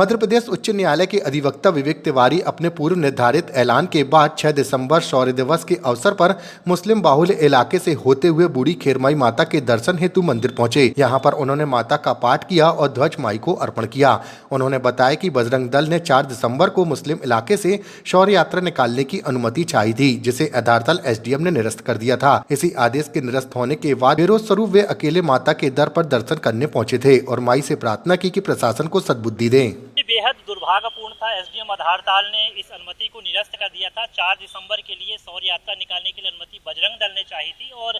मध्य प्रदेश उच्च न्यायालय के अधिवक्ता विवेक तिवारी अपने पूर्व निर्धारित ऐलान के बाद 6 दिसंबर शौर्य दिवस के अवसर पर मुस्लिम बाहुल्य इलाके से होते हुए बूढ़ी खेरमाई माता के दर्शन हेतु मंदिर पहुंचे। यहां पर उन्होंने माता का पाठ किया और ध्वज माई को अर्पण किया। उन्होंने बताया कि बजरंग दल ने 4 दिसंबर को मुस्लिम इलाके से शौर्य यात्रा निकालने की अनुमति चाहिए थी, जिसे आधारतल SDM ने निरस्त कर दिया था। इसी आदेश के निरस्त होने के बाद विरोध स्वरूप वे अकेले माता के दर पर दर्शन करने पहुंचे थे और माई से प्रार्थना की कि प्रशासन को सद्बुद्धि दें। बेहद दुर्भाग्यपूर्ण था। SDM आधारताल ने इस अनुमति को निरस्त कर दिया था। 4 दिसंबर के लिए शौर्य यात्रा निकालने के लिए अनुमति बजरंग दल ने चाहिए थी और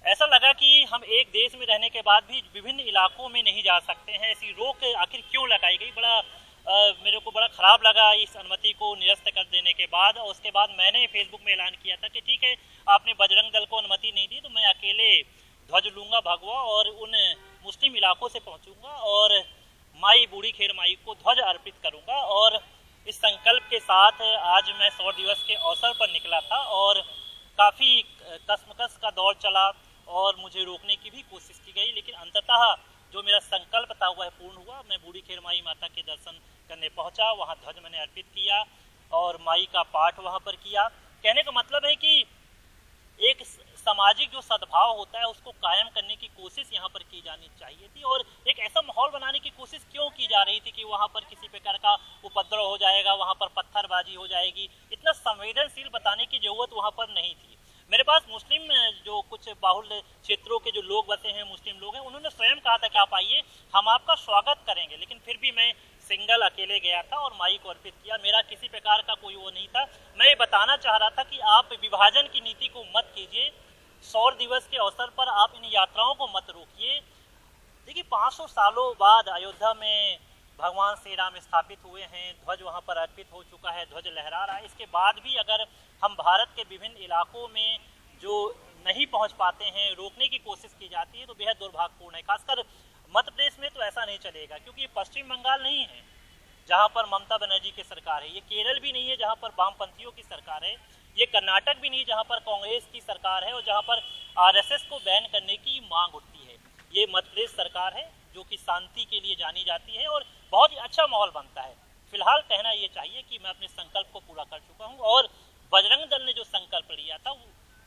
ऐसा लगा कि हम एक देश में रहने के बाद भी विभिन्न इलाकों में नहीं जा सकते हैं। ऐसी रोक आखिर क्यों लगाई गई? मेरे को बड़ा खराब लगा इस अनुमति को निरस्त कर देने के बाद। और उसके बाद मैंने फेसबुक में ऐलान किया था कि ठीक है, आपने बजरंग दल को अनुमति नहीं दी तो मैं अकेले ध्वज लूंगा भगवा और उन मुस्लिम इलाकों से पहुंचूंगा और माई बूढ़ी खेर माई को ध्वज अर्पित करूंगा। और इस संकल्प के साथ आज मैं शौर्य दिवस के अवसर पर निकला था और काफ़ी कसमकस का दौर चला और मुझे रोकने की भी कोशिश की गई, लेकिन अंततः जो मेरा संकल्प था वह पूर्ण हुआ। मैं बूढ़ी खेर माई माता के दर्शन करने पहुंचा, वहां ध्वज मैंने अर्पित किया और माई का पाठ वहां पर किया। कहने का मतलब है कि एक सामाजिक जो सद्भाव होता है उसको कायम करने की कोशिश यहाँ पर की जानी चाहिए थी और एक ऐसा माहौल बनाने की कोशिश क्यों की जा रही थी कि वहाँ पर किसी प्रकार का उपद्रव हो जाएगा, वहाँ पर पत्थरबाजी हो जाएगी। इतना संवेदनशील बताने की जरूरत वहाँ पर नहीं थी। मेरे पास मुस्लिम जो कुछ बाहुल्य क्षेत्रों के जो लोग बसे हैं, मुस्लिम लोग हैं, उन्होंने स्वयं कहा था कि आप आइए, हम आपका स्वागत करेंगे, लेकिन फिर भी मैं सिंगल अकेले गया था और माई को अर्पित किया। मेरा किसी प्रकार का कोई वो नहीं था। मैं ये बताना चाह रहा था कि आप विभाजन की नीति को मत कीजिए। शौर्य दिवस के अवसर पर आप इन यात्राओं को मत रोकिए। देखिए, 500 सालों बाद अयोध्या में भगवान श्री राम स्थापित हुए हैं, ध्वज वहां पर अर्पित हो चुका है, ध्वज लहरा रहा है। इसके बाद भी अगर हम भारत के विभिन्न इलाकों में जो नहीं पहुंच पाते हैं, रोकने की कोशिश की जाती है, तो बेहद दुर्भाग्यपूर्ण है। खासकर मध्य प्रदेश में तो ऐसा नहीं चलेगा, क्योंकि ये पश्चिम बंगाल नहीं है जहां पर ममता बनर्जी की सरकार है, ये केरल भी नहीं है जहां पर वामपंथियों की सरकार है, ये कर्नाटक भी नहीं जहां पर कांग्रेस की सरकार है और जहां पर RSS को बैन करने की मांग उठती है। ये मध्य प्रदेश सरकार है जो कि शांति के लिए जानी जाती है और बहुत ही अच्छा माहौल बनता है। फिलहाल कहना ये चाहिए कि मैं अपने संकल्प को पूरा कर चुका हूँ और बजरंग दल ने जो संकल्प लिया था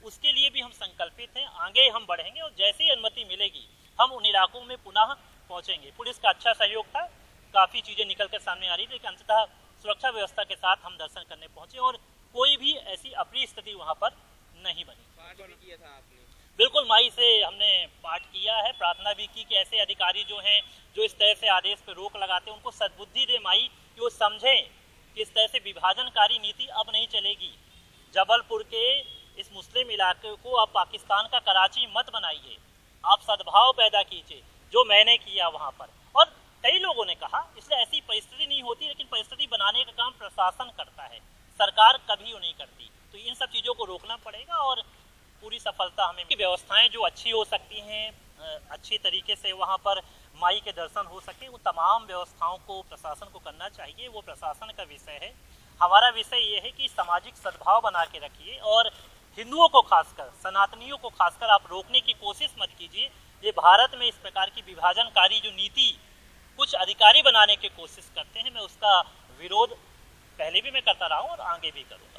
उसके लिए भी हम संकल्पित हैं। आगे हम बढ़ेंगे और जैसे ही अनुमति मिलेगी हम उन इलाकों में पुनः पहुंचेंगे। पुलिस का अच्छा सहयोग था, काफ़ी चीज़ें निकल कर सामने आ रही थी, लेकिन अंततः सुरक्षा व्यवस्था के साथ हम दर्शन करने पहुंचे और कोई भी ऐसी अप्रिय स्थिति वहां पर नहीं बनी। पाठ भी किया था आपने? बिल्कुल, माई से हमने पाठ किया है, प्रार्थना भी की कि ऐसे अधिकारी जो हैं जो इस तरह से आदेश पर रोक लगाते हैं उनको सद्बुद्धि दे माई, कि वो समझें कि इस तरह से विभाजनकारी नीति अब नहीं चलेगी। जबलपुर के इस मुस्लिम इलाके को आप पाकिस्तान का कराची मत बनाइए, आप सद्भाव पैदा कीजिए, जो मैंने किया वहाँ पर। और कई लोगों ने कहा, इसलिए ऐसी परिस्थिति नहीं होती, लेकिन परिस्थिति बनाने का काम प्रशासन करता है, सरकार कभी वो नहीं करती। तो इन सब चीज़ों को रोकना पड़ेगा और पूरी सफलता हमें। व्यवस्थाएं जो अच्छी हो सकती हैं, अच्छी तरीके से वहाँ पर माई के दर्शन हो सके, वो तमाम व्यवस्थाओं को प्रशासन को करना चाहिए। वो प्रशासन का विषय है। हमारा विषय ये है कि सामाजिक सद्भाव बना के रखिए और हिंदुओं को खासकर, सनातनियों को खासकर आप रोकने की कोशिश मत कीजिए। ये भारत में इस प्रकार की विभाजनकारी जो नीति कुछ अधिकारी बनाने की कोशिश करते हैं, मैं उसका विरोध पहले भी मैं करता रहा हूँ और आगे भी करूँ।